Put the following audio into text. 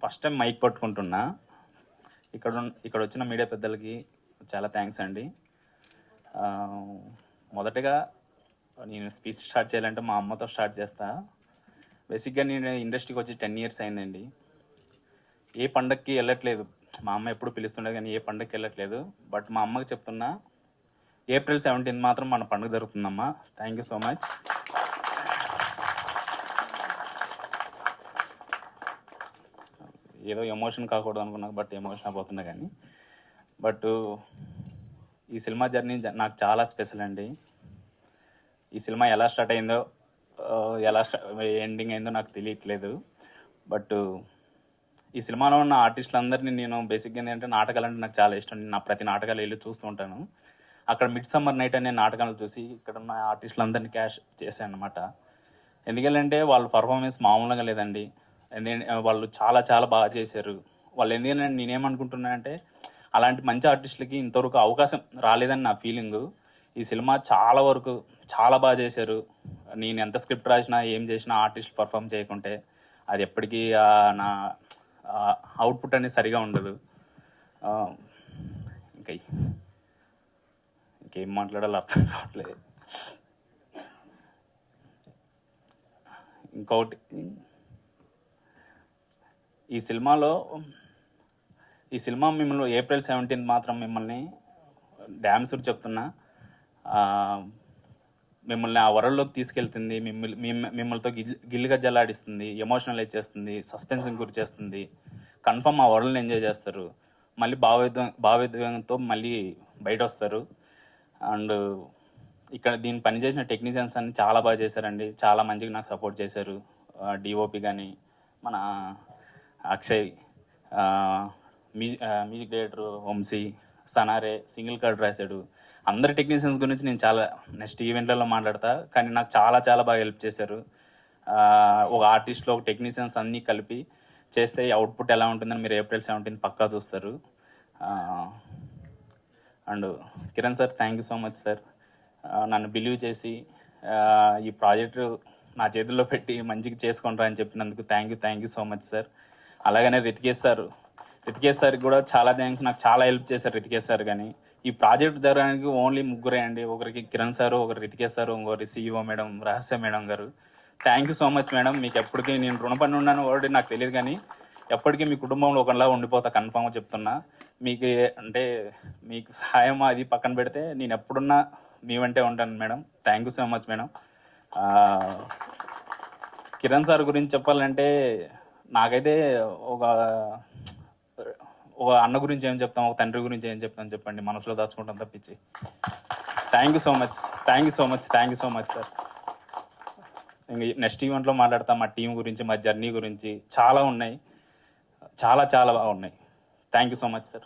First time mic పట్టుకుంటున్నా. ఇక్కడ వచ్చిన media పెద్దలకి చాలా థ్యాంక్స్ అండి. మొదటగా నేను స్పీచ్ స్టార్ట్ చేయాలంటే మా అమ్మతో స్టార్ట్ చేస్తా. బేసిక్గా నేను ఇండస్ట్రీకి వచ్చి 10 years అయిందండి. ఏ పండగకి వెళ్ళట్లేదు, మా అమ్మ ఎప్పుడు పిలుస్తుండేది కానీ ఏ పండగకి వెళ్ళట్లేదు. బట్ మా అమ్మకి చెప్తున్నా, April 17 మాత్రం మన పండుగ జరుగుతుందమ్మా. Thank you so much. ఏదో ఎమోషన్ కాకూడదు అనుకున్నా, బట్ ఎమోషన్ అయిపోతున్నా. కానీ బట్ ఈ సినిమా జర్నీ నాకు చాలా స్పెషల్ అండి. ఈ సినిమా ఎలా స్టార్ట్ అయిందో, ఎలా ఎండింగ్ అయిందో నాకు తెలియట్లేదు. బట్ ఈ సినిమాలో ఉన్న ఆర్టిస్టులందరినీ నేను బేసిక్గా ఏంటంటే, నాటకాలు అంటే నాకు చాలా ఇష్టం. నేను ప్రతి నాటకాలు వెళ్ళి చూస్తూ ఉంటాను. అక్కడ మిడ్ సమ్మర్ నైట్ అనే నాటకాలు చూసి ఇక్కడ ఉన్న ఆర్టిస్టులందరినీ క్యాష్ చేశాను అనమాట. ఎందుకంటే వాళ్ళ పర్ఫార్మెన్స్ మామూలుగా లేదండి. వాళ్ళు చాలా చాలా బాగా చేశారు. వాళ్ళు ఎందుకంటే నేనేమనుకుంటున్నానంటే, అలాంటి మంచి ఆర్టిస్టులకి ఇంతవరకు అవకాశం రాలేదని నా ఫీలింగు. ఈ సినిమా చాలా వరకు చాలా బాగా చేశారు. నేను ఎంత స్క్రిప్ట్ రాసినా ఏం చేసినా ఆర్టిస్టులు పర్ఫామ్ చేయకుంటే అది ఎప్పటికీ నా అవుట్పుట్ అనేది సరిగా ఉండదు. ఇంకేం మాట్లాడాలో అర్థం కావట్లేదు. ఇంకొకటి, ఈ సినిమా మిమ్మల్ని April 17 మాత్రం మిమ్మల్ని డ్యామ్సూర్ చెప్తున్నా, మిమ్మల్ని ఆ వరల్డ్లోకి తీసుకెళ్తుంది. మిమ్మల్తో గిల్లుగా జల్లాడిస్తుంది, ఎమోషనలైజ్ చేస్తుంది, సస్పెన్స్కి గురి చేస్తుంది. కన్ఫర్మ్ ఆ వరల్డ్ని ఎంజాయ్ చేస్తారు. మళ్ళీ భావోద్వేగంతో మళ్ళీ బయట వస్తారు. అండ్ ఇక్కడ దీన్ని పనిచేసిన టెక్నీషియన్స్ అన్ని చాలా బాగా చేశారండి. చాలా మంచిగా నాకు సపోర్ట్ చేశారు. డిఓపి కానీ, మన అక్షయ్, మ్యూజిక్ డైరెక్టర్ వంశీ, సనారే సింగిల్ కార్డ్ రాశాడు. అందరి టెక్నీషియన్స్ గురించి నేను చాలా నెక్స్ట్ ఈవెంట్లలో మాట్లాడతా. కానీ నాకు చాలా చాలా బాగా హెల్ప్ చేశారు. ఒక ఆర్టిస్ట్లో ఒక టెక్నీషియన్స్ అన్నీ కలిపి చేస్తే అవుట్పుట్ ఎలా ఉంటుందని మీరు April 17 పక్కా చూస్తారు. And Kiran sir, thank you so much sir. నన్ను బిలీవ్ చేసి ఈ ప్రాజెక్టు నా చేతుల్లో పెట్టి మంచిగా చేసుకుంటారా అని చెప్పినందుకు thank you so much sir. అలాగనే రితికేష్ సార్కి కూడా చాలా థ్యాంక్స్. నాకు చాలా హెల్ప్ చేశారు రితికేష్ సార్. కానీ ఈ ప్రాజెక్ట్ జరగడానికి ఓన్లీ ముగ్గురే అండి. ఒకరికి కిరణ్ సారు, ఒకరు రితికేష్ సారు, ఇంకొకరి CEO మేడం రహస్య మేడం గారు. Thank you so much madam. మీకు ఎప్పటికీ నేను రుణపడి ఉన్నాను ఆల్రెడీ నాకు తెలియదు, కానీ ఎప్పటికీ మీ కుటుంబంలో ఒకలా ఉండిపోతా, కన్ఫామ్గా చెప్తున్నా. మీకు సహాయం అది పక్కన పెడితే నేను ఎప్పుడున్నా మీ వెంటే ఉంటాను madam. Thank you so much madam. Kiran sir గురించి చెప్పాలంటే, నాకైతే ఒక అన్న గురించి ఏం చెప్తాం, ఒక తండ్రి గురించి ఏం చెప్తాం చెప్పండి, మనసులో దాచుకుంటాం తప్పించి. Thank you so much sir. ఇంక నెక్స్ట్ ఈవెంట్లో మాట్లాడతాం మా టీం గురించి, మా జర్నీ గురించి. చాలా ఉన్నాయి, చాలా చాలా బాగున్నాయి. Thank you so much sir.